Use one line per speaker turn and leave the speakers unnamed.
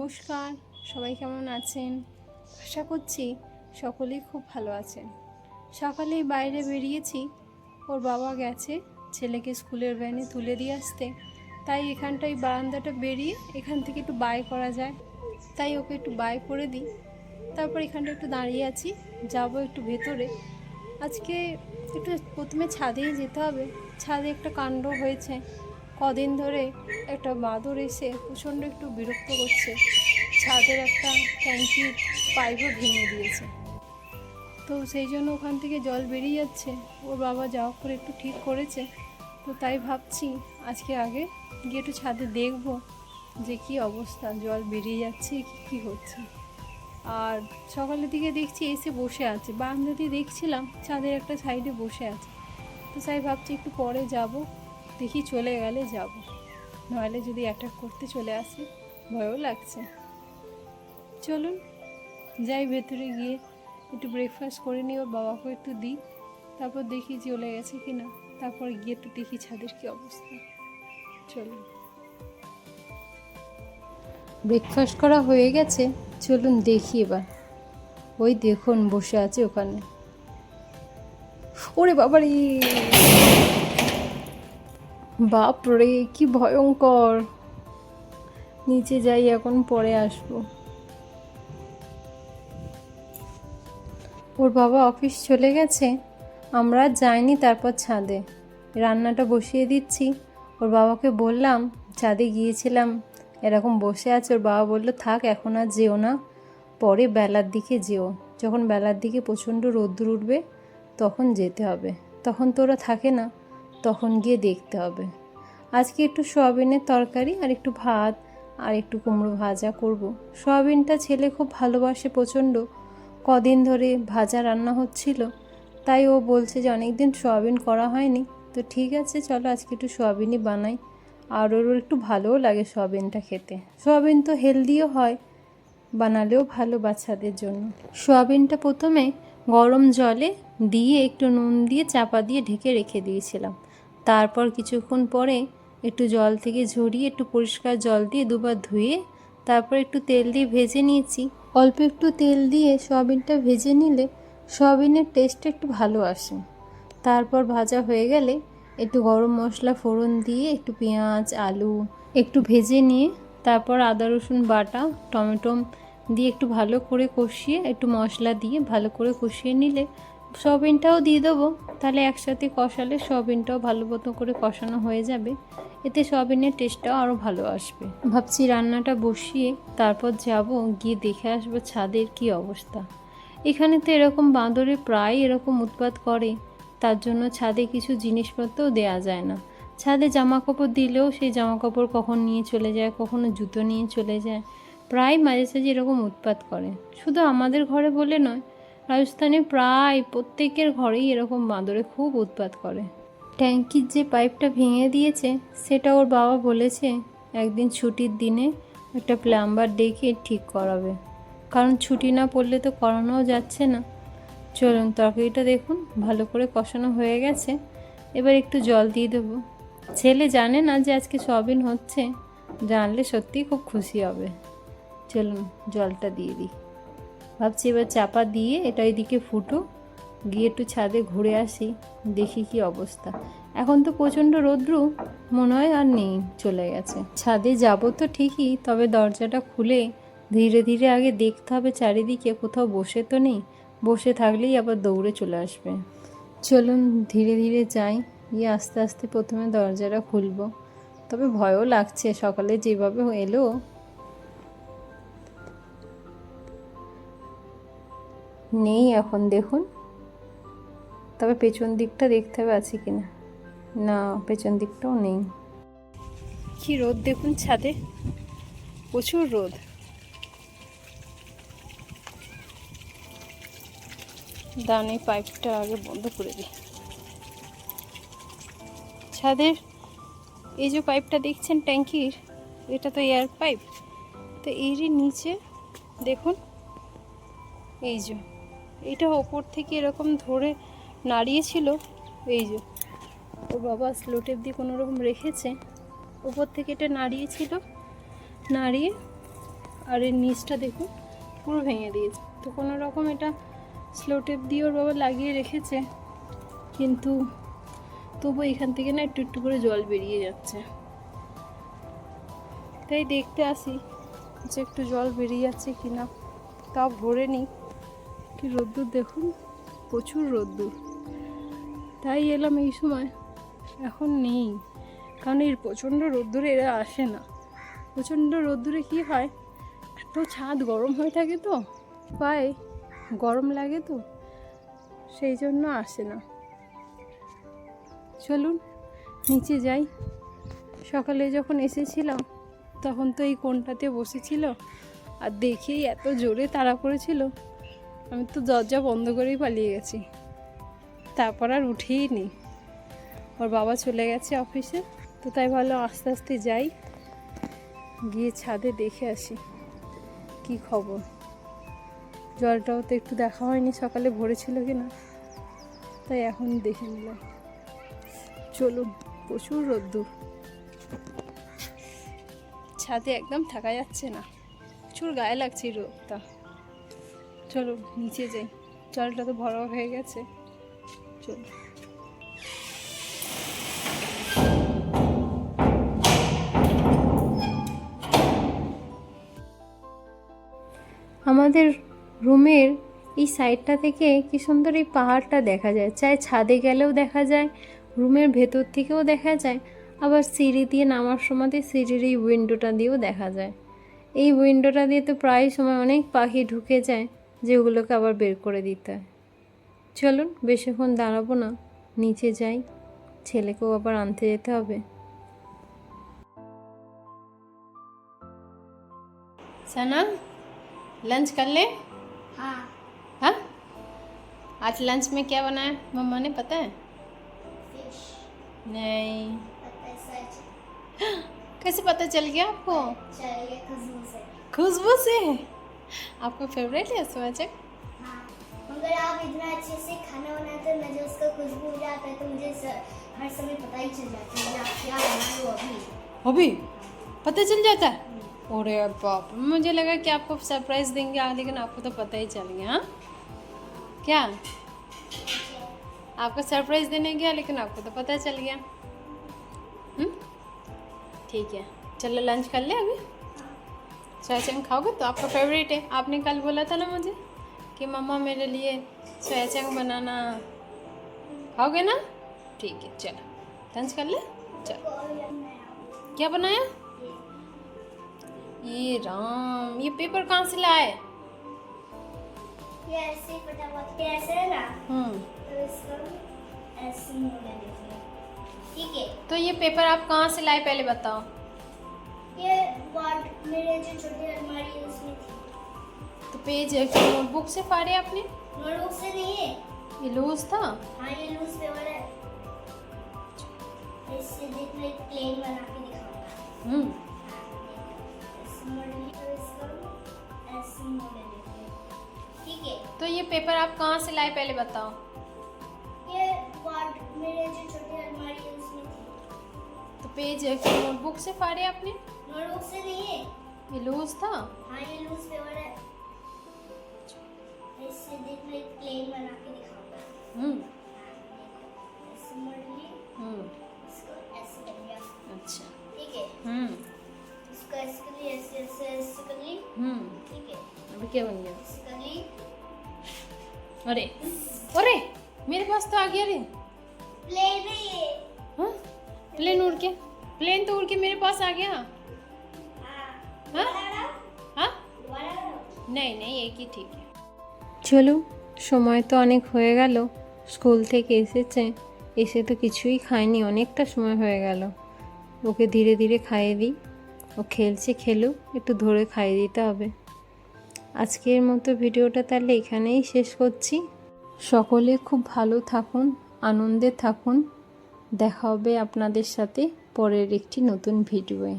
নমস্কার, সবাই কেমন আছেন? আশা করছি সকলেই খুব ভালো আছেন। সকালেই বাইরে বেরিয়েছি, ওর বাবা গেছে ছেলেকে স্কুলের ভ্যানে তুলে দিয়ে আসতে। তাই এখানটায় বারান্দাটা বেরিয়ে এখান থেকে একটু বাই করা যায়, তাই ওকে একটু বাই করে দিই। তারপর এখানটা একটু দাঁড়িয়ে আছি, যাব একটু ভেতরে। আজকে একটু প্রথমে ছাদেই যেতে হবে। ছাদে একটা কাণ্ড হয়েছে, কদিন ধরে একটা বাদর এসে প্রচণ্ড একটু বিরক্ত করছে। ছাদের একটা ট্যাঙ্কির পাইপও ভেঙে দিয়েছে, তো সেই জন্য ওখান থেকে জল বেরিয়ে যাচ্ছে। ওর বাবা যাওয়া করে একটু ঠিক করেছে, তো তাই ভাবছি আজকে আগে গিয়ে একটু ছাদে দেখবো যে কী অবস্থা, জল বেরিয়ে যাচ্ছে কি হচ্ছে। আর সকালের দিকে দেখছি এসে বসে আছে, বারান্দা দিয়ে দেখছিলাম ছাদের একটা সাইডে বসে আছে। তো তাই ভাবছি একটু পরে যাব, দেখি চলে গেলে যাব, নইলে যদি অ্যাটাক করতে চলে আসে ভয়ও লাগছে। চলুন যাই ভেতরে, গিয়ে একটু ব্রেকফাস্ট করে নিই, ওর বাবাকে একটু দিই, তারপর দেখি চলে গেছে কি না, তারপর গিয়ে একটু দেখি ছাদের কী অবস্থা। চলুন। ব্রেকফাস্ট করা হয়ে গেছে, চলুন দেখি এবার। ওই দেখুন বসে আছে ওখানে। ওরে বাবারে, বাপরে কি ভয়ঙ্কর। নিচে যাই এখন, পরে আসবো। ওর বাবা অফিস চলে গেছে, আমরা যাইনি। তারপর ছাদে রান্নাটা বসিয়ে দিচ্ছি। ওর বাবাকে বললাম ছাদে গিয়েছিলাম, এরকম বসে আছে। ওর বাবা বললো থাক, এখন আর যেও না, পরে বেলার দিকে যেও, যখন বেলার দিকে প্রচণ্ড রোদ্দুর উঠবে তখন যেতে হবে, তখন তো ওরা থাকে না, তখন গিয়ে দেখতে হবে। আজকে একটু সয়াবিনের তরকারি আর একটু ভাত আর একটু কুমড়ো ভাজা করব। সয়াবিনটা ছেলে খুব ভালোবাসে প্রচণ্ড, কদিন ধরে ভাজা রান্না হচ্ছিল, তাই ও বলছে যে অনেক দিন সয়াবিন করা হয়নি, তো ঠিক আছে চলো আজকে একটু সয়াবিনই বানাই। আর ওর একটু ভালোও লাগে সয়াবিনটা খেতে, সয়াবিন তো হেলদিও হয়, বানালেও ভালো বাচ্চাদের জন্য। সয়াবিনটা প্রথমে গরম জলে দিয়ে একটু নুন দিয়ে চাপা দিয়ে ঢেকে রেখে দিয়েছিলাম। তারপর কিছুক্ষণ পরে একটু জল থেকে ঝরিয়ে একটু পরিষ্কার জল দিয়ে দুবার ধুয়ে তারপর একটু তেল দিয়ে ভেজে নিয়েছি। অল্প একটু তেল দিয়ে সয়াবিনটা ভেজে নিলে সয়াবিনের টেস্টটা একটু ভালো আসে। তারপর ভাজা হয়ে গেলে একটু গরম মশলা ফোড়ন দিয়ে একটু পেঁয়াজ আলু একটু ভেজে নিয়ে তারপর আদা রসুন বাটা টমেটো দিয়ে একটু ভালো করে কষিয়ে একটু মশলা দিয়ে ভালো করে কষিয়ে নিলে সয়াবিনটাও দিয়ে দেবো, তাহলে একসাথে কষালে সয়াবিনটাও ভালো মতো করে কষানো হয়ে যাবে, এতে সয়াবিনের টেস্টটাও আরও ভালো আসবে। ভাবছি রান্নাটা বসিয়ে তারপর যাব, গিয়ে দেখে আসবো ছাদের কি অবস্থা। এখানে তো এরকম বাঁদরে প্রায় এরকম উৎপাত করে, তার জন্য ছাদে কিছু জিনিসপত্রও দেয়া যায় না। ছাদে জামা কাপড় দিলেও সেই জামা কাপড় কখন নিয়ে চলে যায়, কখনো জুতো নিয়ে চলে যায়, প্রায় মাঝে সাঝে এরকম উৎপাত করে। শুধু আমাদের ঘরে বলে নয়, রাজস্থানে প্রায় প্রত্যেকের ঘরেই এরকম বাঁদরে খুব উৎপাত করে। ট্যাঙ্কির যে পাইপটা ভেঙে দিয়েছে সেটা ওর বাবা বলেছে একদিন ছুটির দিনে একটা প্লাম্বার ডেকে ঠিক করাবে, কারণ ছুটি না পড়লে তো করানোও যাচ্ছে না। চলুন, তরকারিটা দেখুন ভালো করে কষানো হয়ে গেছে, এবার একটু জল দিয়ে দেবো। ছেলে জানে না যে আজকে সয়াবিন হচ্ছে, জানলে সত্যিই খুব খুশি হবে। চলুন জলটা দিয়ে দিই। ভাবছি এবার চাপা দিয়ে এটা এদিকে ফুটুক, গিয়ে একটু ছাদে ঘুরে আসি, দেখি কি অবস্থা। এখন তো প্রচণ্ড রৌদ্র, মনে হয় আর নেই, চলে গেছে। ছাদে যাব তো ঠিকই, তবে দরজাটা খুলে ধীরে ধীরে আগে দেখতে হবে চারিদিকে কোথাও বসে তো নেই, বসে থাকলেই আবার দৌড়ে চলে আসবে। চলুন ধীরে ধীরে যাই, গিয়ে আস্তে আস্তে প্রথমে দরজাটা খুলবো। তবে ভয়ও লাগছে, সকালে যেভাবে এলো। নেই এখন দেখুন, তবে পেছন দিকটা দেখতে হবে আছে কিনা, না পেছন দিকটাও নেই। কি রোদ দেখুন ছাদে, প্রচুর রোদ। দানে পাইপটা আগে বন্ধ করে দিই। ছাদের এই যে পাইপটা দেখছেন ট্যাঙ্কির, এটা তো এয়ার পাইপ, তো এরই নিচে দেখুন এই যে এটা ওপর থেকে এরকম ধরে নাড়িয়েছিল, এই যে ওর বাবা স্লোটেপ দিয়ে কোনোরকম রেখেছে, ওপর থেকে এটা নাড়িয়েছিল, নাড়িয়ে আর এর নিচটা দেখুন পুরো ভেঙে দিয়েছে। তো কোনো রকম এটা স্লো টেপ দিয়ে ওর বাবা লাগিয়ে রেখেছে, কিন্তু তবু এখান থেকে না একটু একটু করে জল বেরিয়ে যাচ্ছে। তাই দেখতে আসি যে একটু জল বেরিয়ে যাচ্ছে কি না। তাও ভরে নিই। কি রোদ্দুর দেখুন, প্রচুর রোদ্দুর। তাই এলাম এই সময়, এখন নেই, কারণ এই প্রচণ্ড রোদ্দুরে এরা আসে না। প্রচণ্ড রোদ্দুরে কী হয়, এত ছাদ গরম হয়ে থাকে তো, পায়ে গরম লাগে তো, সেই জন্য আসে না। চলুন নিচে যাই। সকালে যখন এসেছিলাম তখন তো এই কোণটাতে বসেছিল, আর দেখেই এত জোরে তাড়া করেছিল, আমি তো দরজা বন্ধ করেই পালিয়ে গেছি। তারপর আর উঠেই নি। ওর বাবা চলে গেছে অফিসে, তো তাই ভালো আস্তে আস্তে যাই, গিয়ে ছাদে দেখে আসি কি খবর। জলটাও তো একটু দেখা হয়নি সকালে ভরেছিল কি না, তাই এখন দেখে নিলাম। চলুন, প্রচুর রোদ্দুর, ছাদে একদম থাকা যাচ্ছে না, প্রচুর গায়ে লাগছে এই রোদটা। চলুন নিচে যাই, জলটা তো ভরা হয়ে গেছে। চলুন। আমাদের রুমের এই সাইডটা থেকে কি সুন্দর এই পাহাড়টা দেখা যায়, চাই ছাদে গেলেও দেখা যায়, রুমের ভেতর থেকেও দেখা যায়, আবার সিঁড়ি দিয়ে নামার সময় সিঁড়ির এই উইন্ডোটা দিয়েও দেখা যায়। এই উইন্ডোটা দিয়ে তো প্রায় সময় অনেক পাখি ঢুকে যায়, যেগুলোকে আবার বের করে দিতে হয়। চলুন বেশিক্ষণ দাঁড়াবো না, নিচে যাই, ছেলেকেও আবার আনতে যেতে হবে। সানা, लंच कर ले।
हाँ।
हाँ, आज लंच में क्या बनाया मम्मा ने, पता है?
फिश।
नहीं।
पता है सच।
कैसे पता चल गया आपको?
चलिए खुशबू से।
खुशबू से। आपका फेवरेट है स्वाचक?
हाँ, मगर आप इतना अच्छे से खाना बनाते हो, मुझे उसका खुशबू हो जाता है तो मुझे हर समय पता ही चल जाता है कि आप क्या बना रहे हो अभी।
अभी पता चल जाता है? अरे बाप, मुझे लगा कि आपको सरप्राइज देंगे, लेकिन आपको तो पता ही चल गया। हाँ, क्या आपको सरप्राइज देने गया लेकिन आपको तो पता चल गया। ठीक है, चलो लंच कर ले अभी। सोया चंक खाओगे तो आपका फेवरेट है, आपने कल बोला था ना मुझे कि मम्मा मेरे लिए सोया चंक बनाना, खाओगे ना? ठीक है, चलो लंच कर ले। चलो, क्या बनाया? ये राम, ये पेपर कहाँ से लाए?
ये ऐसे फटाफट के ऐसे है ना, तो इसको ऐसे मोड़ लीजिए। ठीक है,
तो ये पेपर आप कहाँ से लाए पहले बताओ।
ये वार्ड मेरे जो छोटी अलमारी है उसमें थी।
तो पेज नोटबुक से फाड़े आपने?
नोटबुक से नहीं है,
ये लूज था।
हाँ ये लूज पेपर है। इससे देखना एक प्लेन बना के दिखाऊंगा। ठीक है,
तो ये पेपर आप कहाँ से लाए पहले बताओ।
ये वार्ड मेरे जो छोटी अलमारी है उसमें थी।
तो पेज नोटबुक से फाड़े आपने?
नोटबुक से नहीं है,
ये लूज था।
हाँ ये लूज पेपर है। इससे देखना एक प्लेन बना के दिखाऊंगा। ऐसे मोड़ लिए, इसको ऐसे कर लिया।
अच्छा,
ठीक है, इसको ऐसे कर ली, ऐसे ऐसे ऐसे कर ली। ठीक है,
अभी क्या बन गया?
ऐसे कर ली।
अरे अरे, मेरे पास तो आ गया रे।
प्लेन है ये।
हाँ, प्लेन उड़ के, प्लेन तो उड़ के मेरे पास आ गया।
हाँ,
हाँ हाँ,
दोबारा करो।
नहीं नहीं, एक ही ठीक है। চলো, সময় তো অনেক হয়ে গেল, স্কুল থেকে এসেছে, এসে তো কিছুই খায়নি, অনেকটা সময় হয়ে গেল। ওকে ধীরে ধীরে খাইয়ে দিই, ও খেলছে, খেলুক, একটু ধরে খাইয়ে দিতে হবে। আজকের মতো ভিডিওটা তাহলে এখানেই শেষ করছি। সকলে খুব ভালো থাকুন, আনন্দে থাকুন। দেখা হবে আপনাদের সাথে পরের একটি নতুন ভিডিওয়ে।